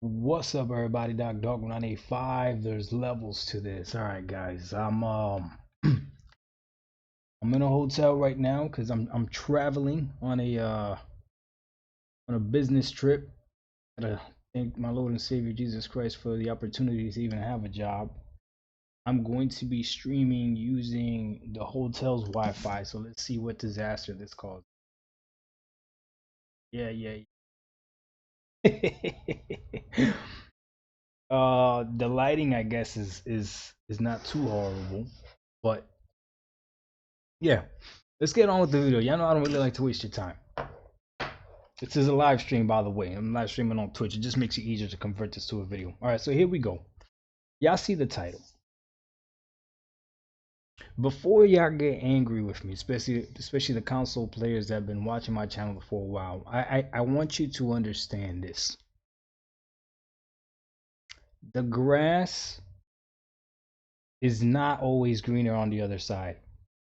What's up, everybody? Dog 985. There's levels to this. All right, guys. I'm in a hotel right now because I'm traveling on a business trip. Gotta thank my Lord and Savior Jesus Christ for the opportunity to even have a job. I'm going to be streaming using the hotel's Wi-Fi. So let's see what disaster this caused. Yeah, yeah. The lighting, I guess, is not too horrible, but yeah, let's get on with the video. Y'all know I don't really like to waste your time. This is a live stream, by the way. I'm live streaming on Twitch. It just makes it easier to convert this to a video. All right, so here we go. Y'all see the title. Before y'all get angry with me, especially the console players that have been watching my channel for a while, I want you to understand this. The grass is not always greener on the other side.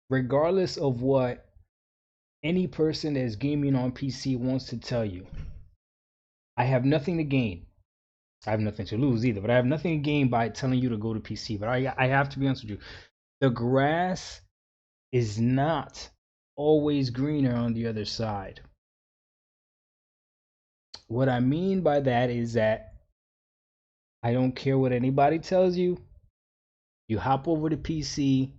Regardless of what any person that is gaming on PC wants to tell you, I have nothing to gain. I have nothing to lose either, but I have nothing to gain by telling you to go to PC. But I have to be honest with you. The grass is not always greener on the other side. What I mean by that is that I don't care what anybody tells you. You hop over to PC,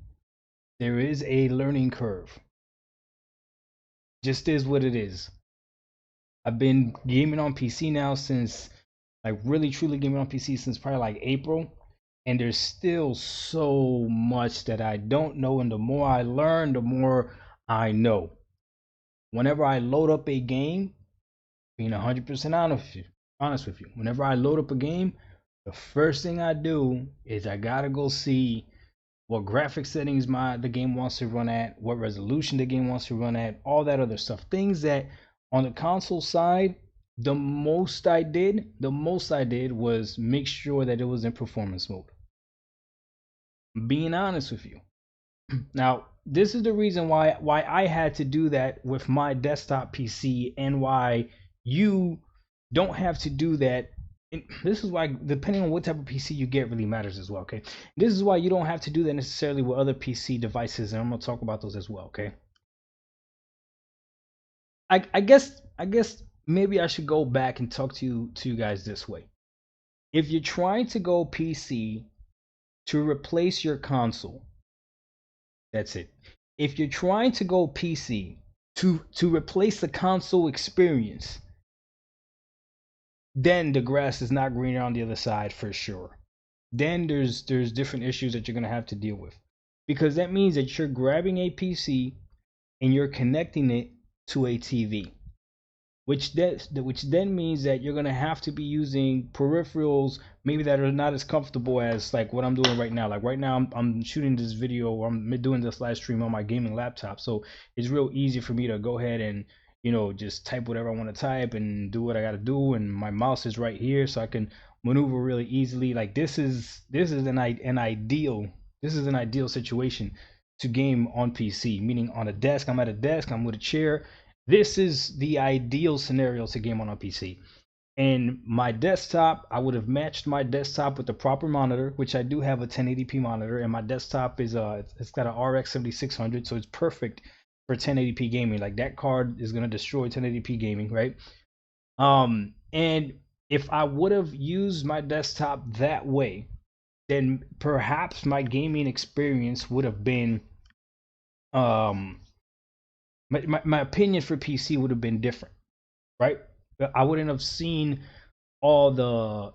there is a learning curve. Just is what it is. I've been gaming on PC now since, like, really truly gaming on PC since probably like April. And there's still so much that I don't know. And the more I learn, the more I know. Whenever I load up a game, being 100% honest with you, whenever I load up a game, the first thing I do is I gotta go see what graphic settings the game wants to run at, what resolution the game wants to run at, all that other stuff. Things that on the console side, the most I did was make sure that it was in performance mode. Being honest with you. Now, this is the reason why I had to do that with my desktop PC and why you don't have to do that. And this is why, depending on what type of PC you get, really matters as well. Okay, this is why you don't have to do that necessarily with other PC devices, and I'm gonna talk about those as well. Okay, I guess maybe I should go back and talk to you guys this way. If you're trying to go PC to replace your console, that's it. If you're trying to go PC to replace the console experience, then the grass is not greener on the other side for sure. Then there's different issues that you're gonna have to deal with, because that means that you're grabbing a PC and you're connecting it to a TV, which then means that you're gonna have to be using peripherals maybe that are not as comfortable as like what I'm doing right now. Like right now, I'm shooting this video, or I'm doing this live stream on my gaming laptop, so it's real easy for me to go ahead and just type whatever I want to type and do what I got to do, and my mouse is right here, so I can maneuver really easily. Like this is an ideal situation to game on PC, meaning on a desk. I'm at a desk, I'm with a chair. This is the ideal scenario to game on a PC. And my desktop, I would have matched my desktop with the proper monitor, which I do have a 1080p monitor, and my desktop is it's got an RX 7600, so it's perfect for 1080p gaming. Like that card is gonna destroy 1080p gaming, right? And if I would have used my desktop that way, then perhaps my gaming experience would have been um my opinion for PC would have been different, right? I wouldn't have seen all the I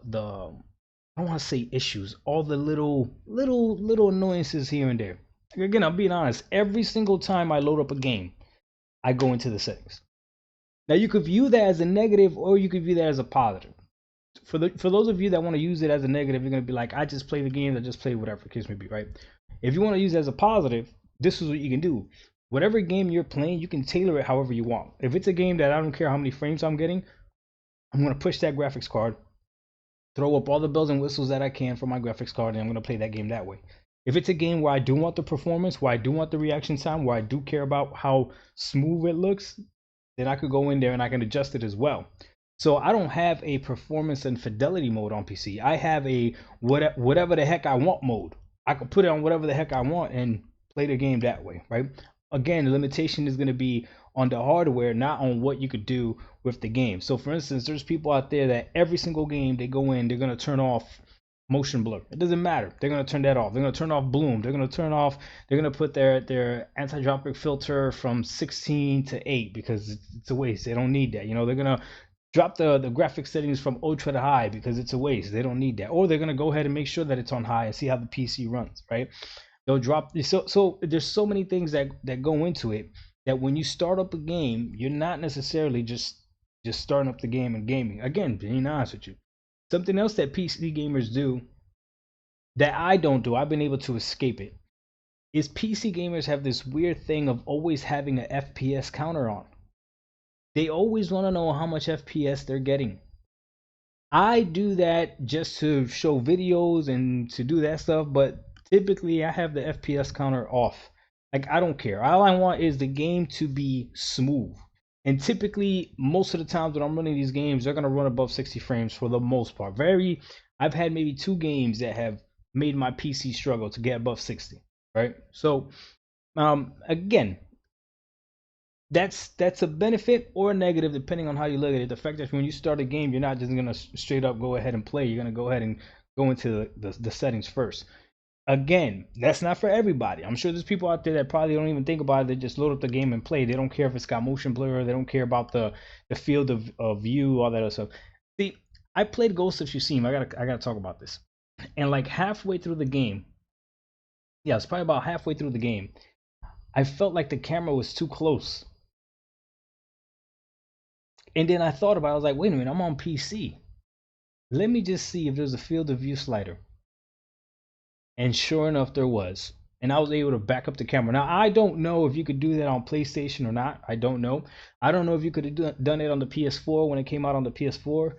don't want to say issues, all the little annoyances here and there. Again, I'm being honest. Every single time I load up a game, I go into the settings. Now you could view that as a negative, or you could view that as a positive. For those of you that want to use it as a negative, you're gonna be like, I just play the game, I just play whatever the case may be, right? If you want to use it as a positive, this is what you can do. Whatever game you're playing, you can tailor it however you want. If it's a game that I don't care how many frames I'm getting, I'm gonna push that graphics card, throw up all the bells and whistles that I can for my graphics card, and I'm gonna play that game that way. If it's a game where I do want the performance, where I do want the reaction time, where I do care about how smooth it looks, then I could go in there and I can adjust it as well. So I don't have a performance and fidelity mode on PC. I have a whatever the heck I want mode. I can put it on whatever the heck I want and play the game that way, right? Again, the limitation is going to be on the hardware, not on what you could do with the game. So for instance, there's people out there that every single game they go in, they're going to turn off motion blur. It doesn't matter. They're going to turn that off. They're going to turn off bloom. They're going to put their anti-dropping filter from 16 to 8 because it's a waste. They don't need that. They're going to drop the graphic settings from ultra to high because it's a waste. They don't need that. Or they're going to go ahead and make sure that it's on high and see how the PC runs, right? They'll drop. So there's so many things that go into it that when you start up a game, you're not necessarily just starting up the game and gaming. Again, being honest with you. Something else that PC gamers do that I don't do, I've been able to escape it, is PC gamers have this weird thing of always having an FPS counter on. They always want to know how much FPS they're getting. I do that just to show videos and to do that stuff, but typically I have the FPS counter off. Like, I don't care. All I want is the game to be smooth. And typically, most of the times when I'm running these games, they're gonna run above 60 frames for the most part. I've had maybe 2 games that have made my PC struggle to get above 60, right? So, again, that's a benefit or a negative depending on how you look at it. The fact that when you start a game, you're not just gonna straight up go ahead and play. You're gonna go ahead and go into the settings first. Again, that's not for everybody. I'm sure there's people out there that probably don't even think about it. They just load up the game and play. They don't care if it's got motion blur. They don't care about the field of view, all that other stuff. See, I played Ghost of Tsushima. I gotta talk about this. And like halfway through the game, yeah, it's probably about halfway through the game, I felt like the camera was too close. And then I thought about it. I was like, wait a minute, I'm on PC. Let me just see if there's a field of view slider. And sure enough, there was. And I was able to back up the camera. Now, I don't know if you could do that on PlayStation or not. I don't know. I don't know if you could have done it on the PS4 when it came out on the PS4.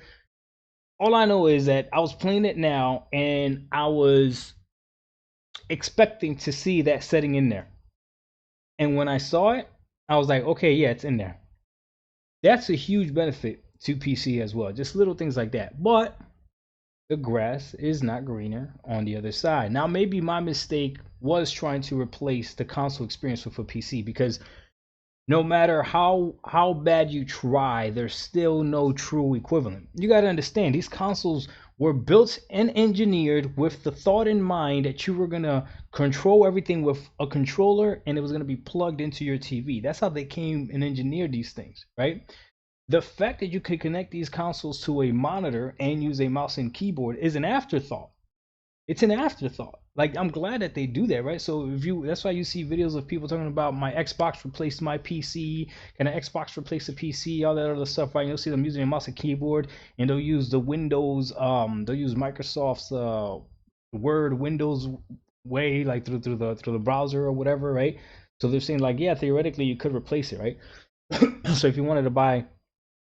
All I know is that I was playing it now and I was expecting to see that setting in there. And when I saw it, I was like, okay, yeah, it's in there. That's a huge benefit to PC as well. Just little things like that. But the grass is not greener on the other side. Now, maybe my mistake was trying to replace the console experience with a PC, because no matter how bad you try, there's still no true equivalent. You got to understand, these consoles were built and engineered with the thought in mind that you were going to control everything with a controller and it was going to be plugged into your TV. That's how they came and engineered these things, right? The fact that you could connect these consoles to a monitor and use a mouse and keyboard is an afterthought. It's an afterthought. Like, I'm glad that they do that, right? So that's why you see videos of people talking about my Xbox replaced my PC, can an Xbox replace a PC, all that other stuff, right? You'll see them using a mouse and keyboard, and they'll use the Windows, they'll use Microsoft's Word Windows way, like through the browser or whatever, right? So they're saying like, yeah, theoretically you could replace it, right? So if you wanted to buy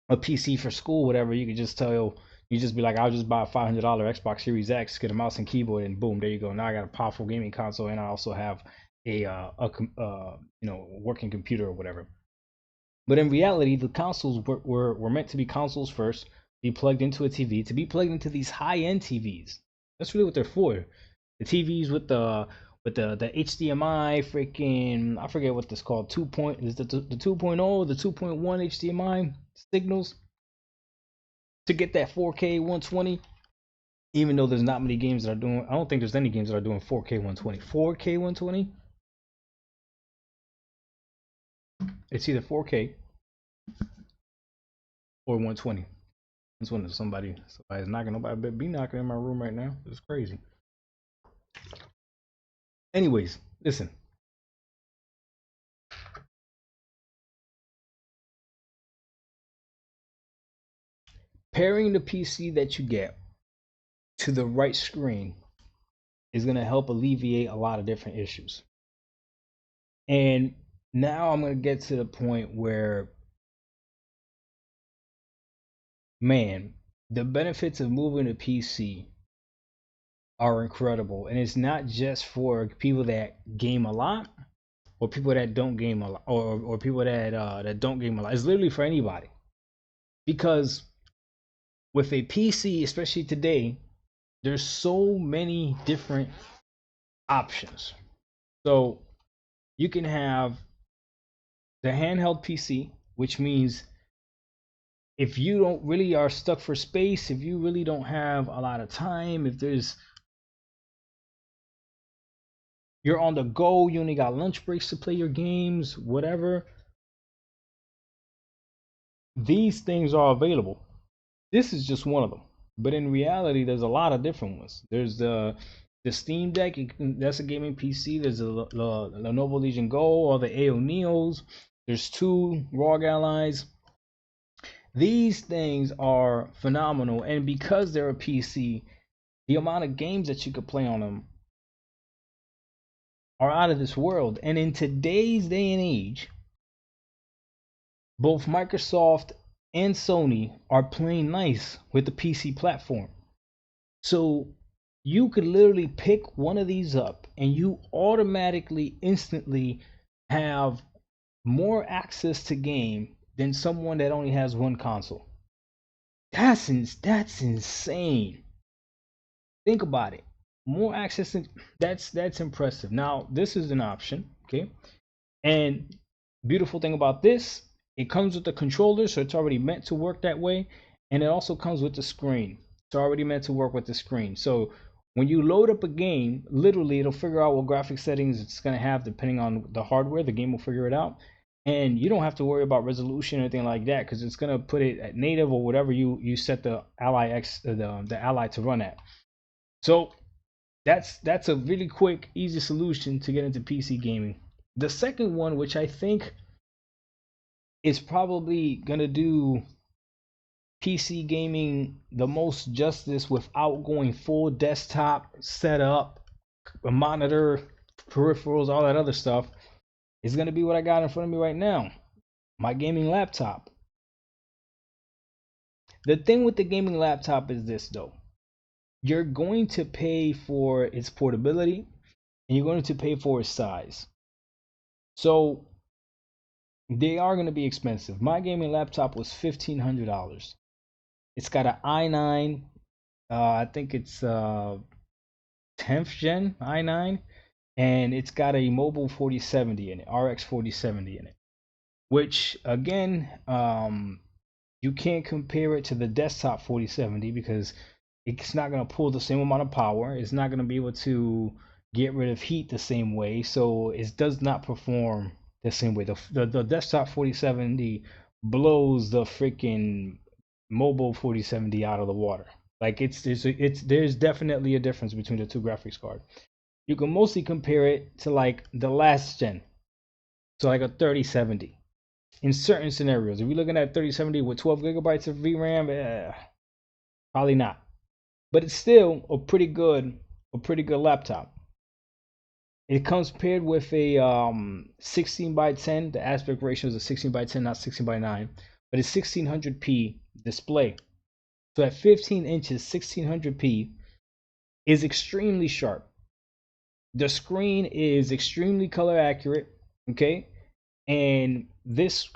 a PC for school, whatever, you could just you just be like, I'll just buy a $500 Xbox Series X, get a mouse and keyboard, and boom, there you go. Now I got a powerful gaming console, and I also have a working computer or whatever. But in reality, the consoles were meant to be consoles first, be plugged into a TV, to be plugged into these high-end TVs. That's really what they're for. The TVs with the HDMI, freaking, I forget what this called, 2. Is the 2.0, the 2.1 HDMI signals to get that 4K 120. Even though there's not many games that are doing, I don't think there's any games that are doing 4K 120. 4K 120. It's either 4K or 120. It's when somebody's knocking. Nobody better be knocking in my room right now. It's crazy. Anyways, listen. Pairing the PC that you get to the right screen is going to help alleviate a lot of different issues. And now I'm going to get to the point where, man, the benefits of moving to PC are incredible. And it's not just for people that game a lot or people that don't game a lot, or people that don't game a lot. It's literally for anybody. Because With a PC, especially today, there's so many different options. So you can have the handheld PC, which means if you don't really are stuck for space, if you really don't have a lot of time, if there's you're on the go, you only got lunch breaks to play your games, whatever, these things are available. This is just one of them. But in reality, there's a lot of different ones. There's the Steam Deck, that's a gaming PC. There's the Lenovo Legion Go or the AO Neos. There's two ROG Allies. These things are phenomenal, and because they're a PC, the amount of games that you could play on them are out of this world. And in today's day and age, both Microsoft and Sony are playing nice with the PC platform. So you could literally pick one of these up and you automatically, instantly have more access to game than someone that only has one console. That's insane. Think about it. More access, that's impressive. Now, this is an option, okay? And beautiful thing about this, it comes with the controller, so it's already meant to work that way. And it also comes with the screen. It's already meant to work with the screen. So when you load up a game, literally it'll figure out what graphic settings it's going to have depending on the hardware. The game will figure it out. And you don't have to worry about resolution or anything like that because it's going to put it at native or whatever you set the Ally X the Ally to run at. So that's a really quick, easy solution to get into PC gaming. The second one, which I think is probably gonna do PC gaming the most justice without going full desktop setup, a monitor, peripherals, all that other stuff, is gonna be what I got in front of me right now. My gaming laptop. The thing with the gaming laptop is this though. You're going to pay for its portability and you're going to pay for its size. So they are going to be expensive. My gaming laptop was $1,500. It's got an i9, I think it's 10th gen i9, and it's got a mobile 4070 in it, RX 4070 in it. Which again, you can't compare it to the desktop 4070 because it's not going to pull the same amount of power. It's not going to be able to get rid of heat the same way. So it does not perform the same way. The desktop 4070 blows the freaking mobile 4070 out of the water. Like there's definitely a difference between the two graphics cards. You can mostly compare it to like the last gen. So like a 3070. In certain scenarios, if you're looking at 3070 with 12 gigabytes of VRAM, probably not. But it's still a pretty good laptop. It comes paired with a 16 by 10. The aspect ratio is a 16 by 10, not 16 by 9, but it's 1600p display. So at 15 inches, 1600p is extremely sharp. The screen is extremely color accurate, okay? And this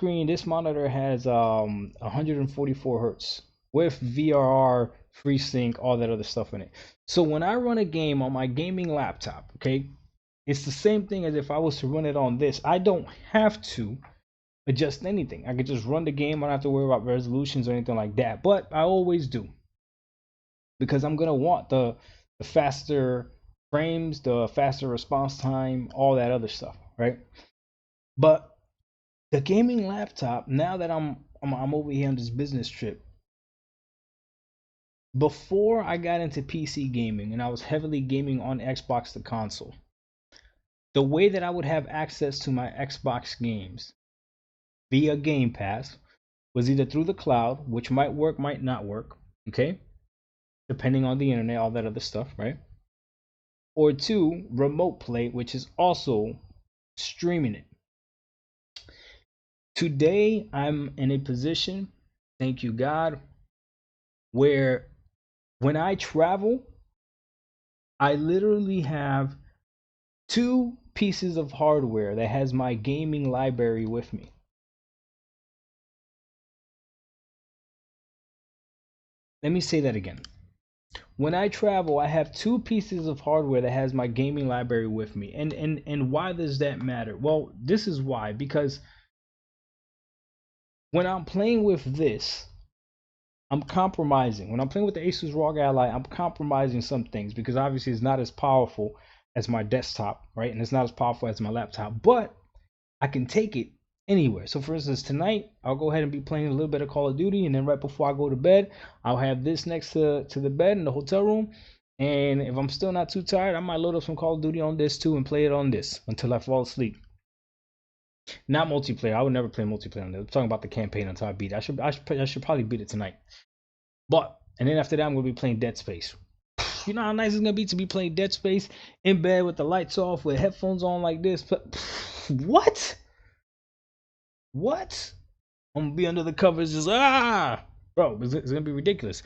monitor has 144 hertz with VRR, FreeSync, all that other stuff in it. So when I run a game on my gaming laptop, okay, it's the same thing as if I was to run it on this. I don't have to adjust anything. I could just run the game. I don't have to worry about resolutions or anything like that. But I always do because I'm gonna want the faster frames, the faster response time, all that other stuff, right? But the gaming laptop, now that I'm over here on this business trip, before I got into PC gaming and I was heavily gaming on Xbox the console, the way that I would have access to my Xbox games via Game Pass was either through the cloud, which might work, might not work, okay? Depending on the internet, all that other stuff, right? Or two, remote play, which is also streaming it. Today, I'm in a position, thank you God, where when I travel, I literally have two pieces of hardware that has my gaming library with me. Let me say that again. When I travel, I have two pieces of hardware that has my gaming library with me. And why does that matter? Well, this is why. Because when I'm playing with this, I'm compromising. When I'm playing with the Asus ROG Ally, I'm compromising some things because obviously it's not as powerful as my desktop, right? And it's not as powerful as my laptop, but I can take it anywhere. So for instance, tonight I'll go ahead and be playing a little bit of Call of Duty, and then right before I go to bed, I'll have this next to the bed in the hotel room. And if I'm still not too tired, I might load up some Call of Duty on this too and play it on this until I fall asleep. Not multiplayer. I would never play multiplayer on this. I'm talking about the campaign until I beat it. I should probably beat it tonight. But and then after that, I'm gonna be playing Dead Space. You know how nice it's gonna be to be playing Dead Space in bed with the lights off, with headphones on like this. What? What? I'm gonna be under the covers, just bro. It's gonna be ridiculous.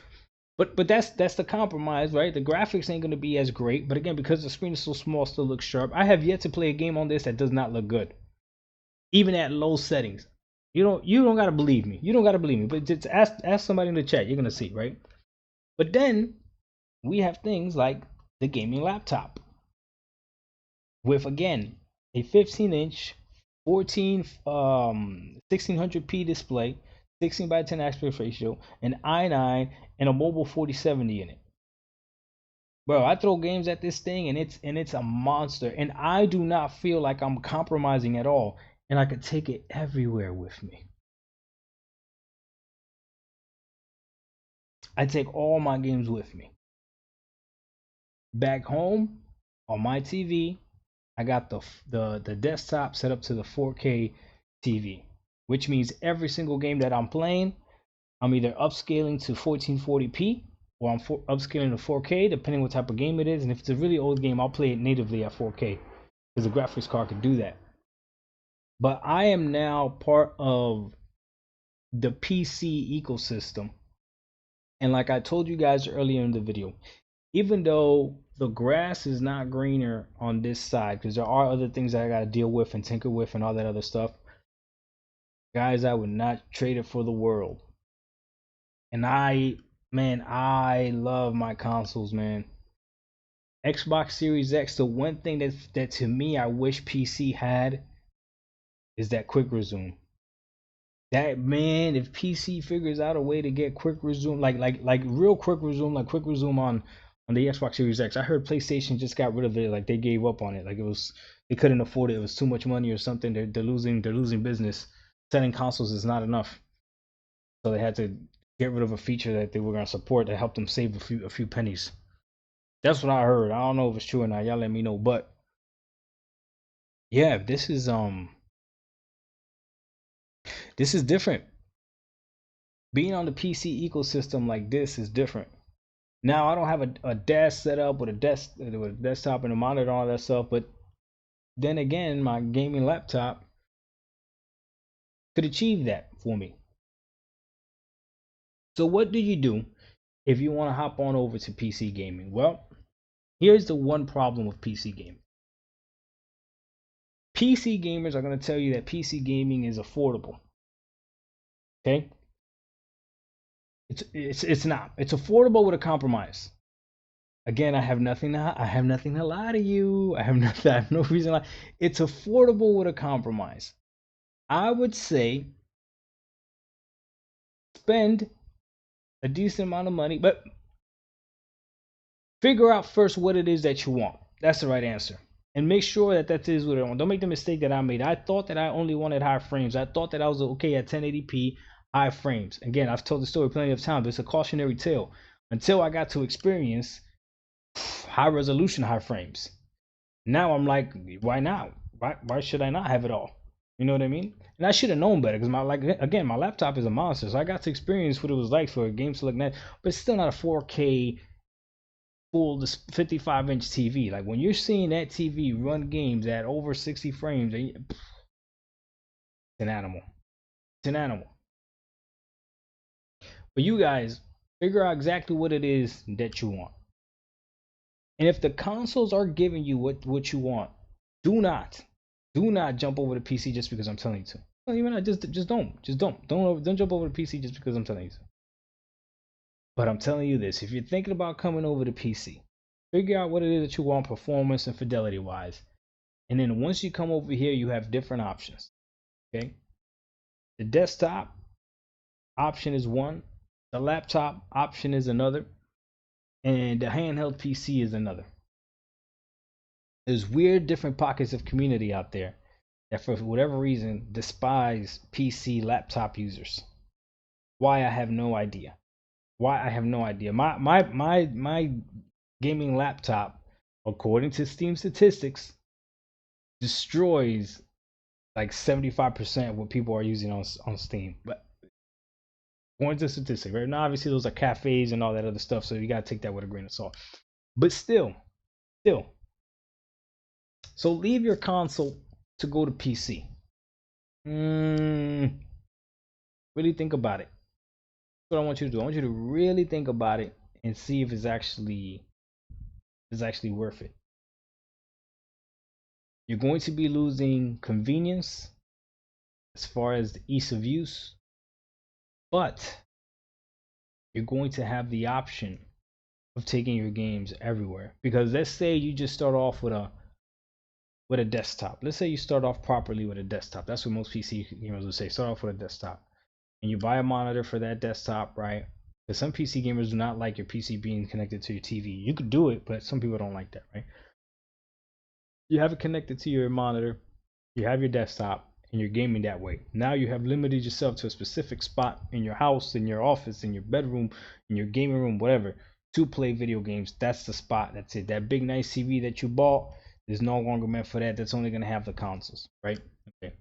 But that's the compromise, right? The graphics ain't gonna be as great, but again, because the screen is so small, it still looks sharp. I have yet to play a game on this that does not look good, even at low settings. You don't gotta believe me. You don't gotta believe me, but just ask somebody in the chat. You're gonna see, right? But then we have things like the gaming laptop with again a 15-inch 14 1600p display, 16 by 10 aspect ratio, an i9, and a mobile 4070 in it. Bro, I throw games at this thing and it's a monster, and I do not feel like I'm compromising at all, and I could take it everywhere with me. I take all my games with me. Back home on my TV, I got the desktop set up to the 4K TV, which means every single game that I'm playing, I'm either upscaling to 1440p or I'm upscaling to 4K, depending what type of game it is. And if it's a really old game, I'll play it natively at 4K because the graphics card can do that. But I am now part of the PC ecosystem. And like I told you guys earlier in the video, even though the grass is not greener on this side, because there are other things that I got to deal with and tinker with and all that other stuff, guys, I would not trade it for the world. And I love my consoles, man. Xbox Series X, the one thing that to me I wish PC had is that quick resume. That man, if PC figures out a way to get quick resume, like real quick resume, like quick resume on the Xbox Series X. I heard PlayStation just got rid of it, like they gave up on it, like they couldn't afford it. It was too much money or something. They're losing business. Selling consoles is not enough, so they had to get rid of a feature that they were gonna support that helped them save a few pennies. That's what I heard. I don't know if it's true or not. Y'all let me know. But yeah, this is different. Being on the PC ecosystem like this is different. Now I don't have a desk set up with a desktop and a monitor and all that stuff, but then again, my gaming laptop could achieve that for me. So what do you do if you want to hop on over to PC gaming? Well, here's the one problem with PC gaming. PC gamers are going to tell you that PC gaming is affordable. Okay? It's not. It's affordable with a compromise. Again, I have nothing to lie to you. I have no reason to lie. It's affordable with a compromise. I would say spend a decent amount of money, but figure out first what it is that you want. That's the right answer. And make sure that is what I want. Don't make the mistake that I made. I thought that I only wanted high frames. I thought that I was okay at 1080p high frames. Again, I've told the story plenty of times, but it's a cautionary tale. Until I got to experience high resolution high frames. Now I'm like, why not? Why should I not have it all? You know what I mean? And I should have known better because my laptop is a monster, so I got to experience what it was like for a game to look nice, but it's still not a 4K full 55-inch TV. Like when you're seeing that TV run games at over 60 frames, it's an animal. It's an animal. But you guys figure out exactly what it is that you want. And if the consoles are giving you what you want, do not jump over the PC just because I'm telling you to. No, even not, just don't jump over the PC just because I'm telling you to. But I'm telling you this, if you're thinking about coming over to PC, figure out what it is that you want performance and fidelity wise. And then once you come over here, you have different options. Okay. The desktop option is one, the laptop option is another, and the handheld PC is another. There's weird different pockets of community out there that for whatever reason despise PC laptop users. Why I have no idea. Why I have no idea. My gaming laptop, according to Steam statistics, destroys like 75% of what people are using on Steam. But according to statistics, right now, obviously those are cafes and all that other stuff, so you gotta take that with a grain of salt. But still. So leave your console to go to PC. Mm, really think about it. That's what I want you to do. I want you to really think about it and see if it's actually worth it. You're going to be losing convenience as far as the ease of use, but you're going to have the option of taking your games everywhere. Because let's say you just start off with a desktop. Let's say you start off properly with a desktop. That's what most PC gamers would say. Start off with a desktop. And you buy a monitor for that desktop, right? Because some PC gamers do not like your PC being connected to your TV. You could do it, but some people don't like that, right? You have it connected to your monitor, you have your desktop, and you're gaming that way. Now you have limited yourself to a specific spot in your house, in your office, in your bedroom, in your gaming room, whatever, to play video games. That's the spot. That's it. That big nice TV that you bought is no longer meant for that. That's only going to have the consoles, right? Okay.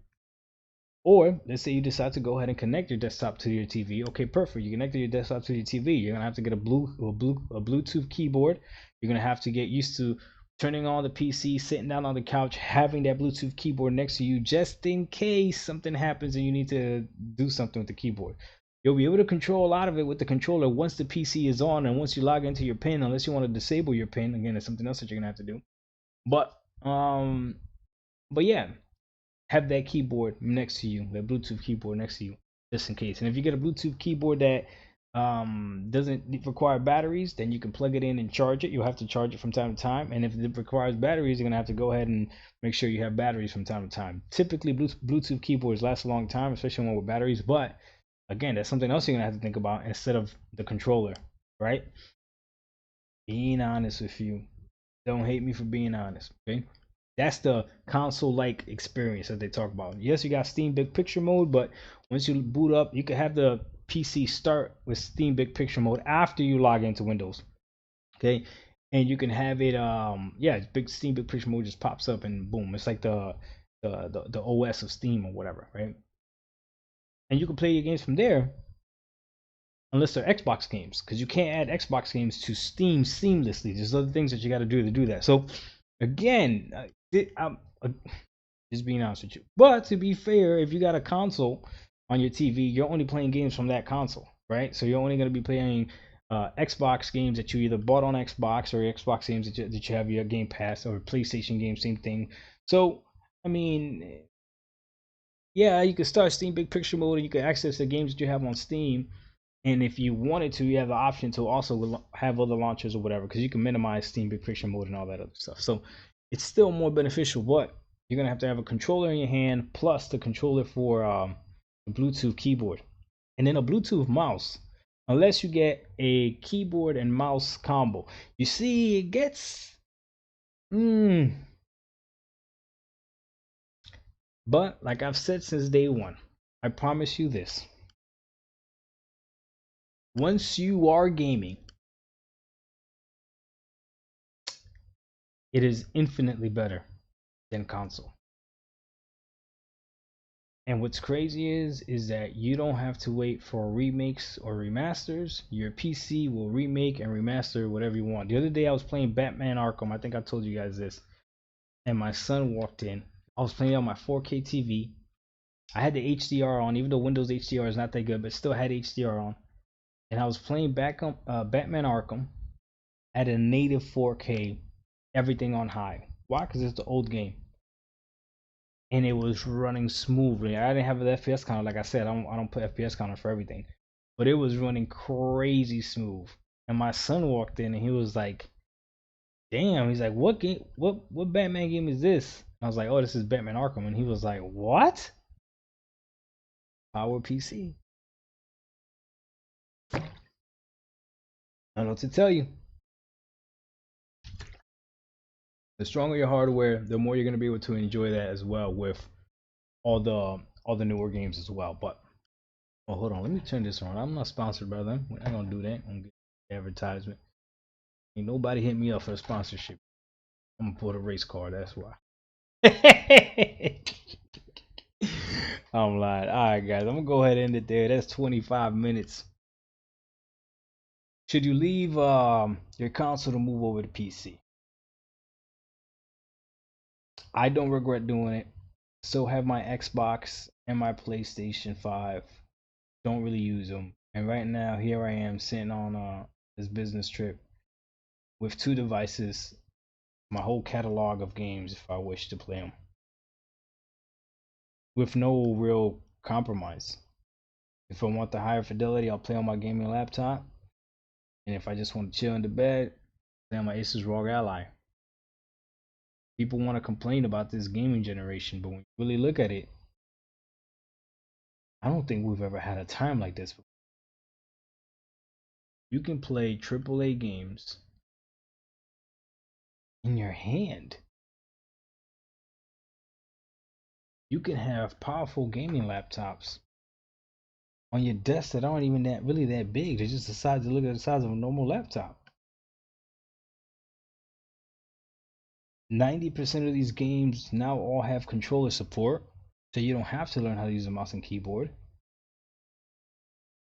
Or let's say you decide to go ahead and connect your desktop to your TV. Okay, perfect. You connected your desktop to your TV. You're gonna have to get a Bluetooth keyboard. You're gonna have to get used to turning on the PC, sitting down on the couch, having that Bluetooth keyboard next to you, just in case something happens and you need to do something with the keyboard. You'll be able to control a lot of it with the controller once the PC is on and once you log into your PIN, unless you want to disable your PIN. Again, it's something else that you're gonna have to do. But um, but yeah, have that keyboard next to you, that Bluetooth keyboard next to you, just in case. And if you get a Bluetooth keyboard that doesn't require batteries, then you can plug it in and charge it. You'll have to charge it from time to time. And if it requires batteries, you're gonna have to go ahead and make sure you have batteries from time to time. Typically, Bluetooth keyboards last a long time, especially one with batteries. But again, that's something else you're gonna have to think about instead of the controller, right? Being honest with you. Don't hate me for being honest, okay? That's the console-like experience that they talk about. Yes, you got Steam Big Picture mode, but once you boot up, you can have the PC start with Steam Big Picture mode after you log into Windows. Okay, and you can have it. Yeah, big Steam Big Picture mode just pops up and boom, it's like the OS of Steam or whatever, right? And you can play your games from there, unless they're Xbox games, because you can't add Xbox games to Steam seamlessly. There's other things that you got to do that. So again, I'm just being honest with you. But to be fair, if you got a console on your TV, you're only playing games from that console, right? So you're only going to be playing Xbox games that you either bought on Xbox or Xbox games that you have your Game Pass, or PlayStation games, same thing. So I mean, yeah, you can start Steam Big Picture mode and you can access the games that you have on Steam. And if you wanted to, you have the option to also have other launchers or whatever, because you can minimize Steam Big Picture mode and all that other stuff. So it's still more beneficial, but you're gonna have to have a controller in your hand plus the controller for the Bluetooth keyboard, and then a Bluetooth mouse. Unless you get a keyboard and mouse combo, you see, it gets. But like I've said since day one, I promise you this: once you are gaming, it is infinitely better than console. And what's crazy is that you don't have to wait for remakes or remasters. Your PC will remake and remaster whatever you want. The other day I was playing Batman Arkham. I think I told you guys this. And my son walked in. I was playing on my 4K TV. I had the HDR on, even though Windows HDR is not that good, but still had HDR on. And I was playing Batman Arkham at a native 4K, everything on high. Why? Because it's the old game. And it was running smoothly. I didn't have an FPS counter, like I said. I don't put FPS counter for everything. but it was running crazy smooth. And my son walked in and he was like, "Damn!" He's like, "What game? What Batman game is this?" I was like, "Oh, this is Batman Arkham." And he was like, "What? Power PC?" I don't know what to tell you. The stronger your hardware, the more you're gonna be able to enjoy that as well with all the newer games as well. But oh, hold on, let me turn this on. I'm not sponsored by them. We're not gonna do that. I'm gonna get advertisement. Ain't nobody hit me up for a sponsorship. I'm gonna pull the race card. That's why. I'm lying. All right, guys. I'm gonna go ahead and end it there. That's 25 minutes. Should you leave your console to move over to PC? I don't regret doing it. Still have my Xbox and my PlayStation 5. Don't really use them. And right now, here I am sitting on this business trip with two devices, my whole catalog of games if I wish to play them, with no real compromise. If I want the higher fidelity, I'll play on my gaming laptop. And if I just want to chill in the bed, play on my Asus ROG Ally. People want to complain about this gaming generation, but when you really look at it, I don't think we've ever had a time like this. You can play AAA games in your hand. You can have powerful gaming laptops on your desk that aren't even that really that big. They're just the size to look at the size of a normal laptop. 90% of these games now all have controller support, so you don't have to learn how to use a mouse and keyboard.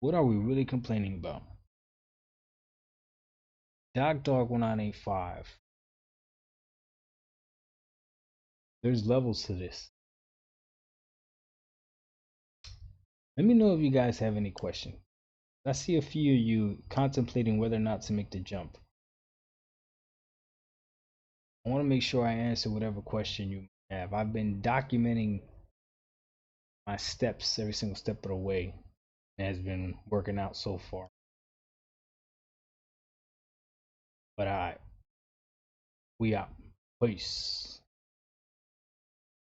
What are we really complaining about? Dog 1985. There's levels to this. Let me know if you guys have any questions. I see a few of you contemplating whether or not to make the jump. I want to make sure I answer whatever question you have. I've been documenting my steps every single step of the way. It has been working out so far. But we out. Peace.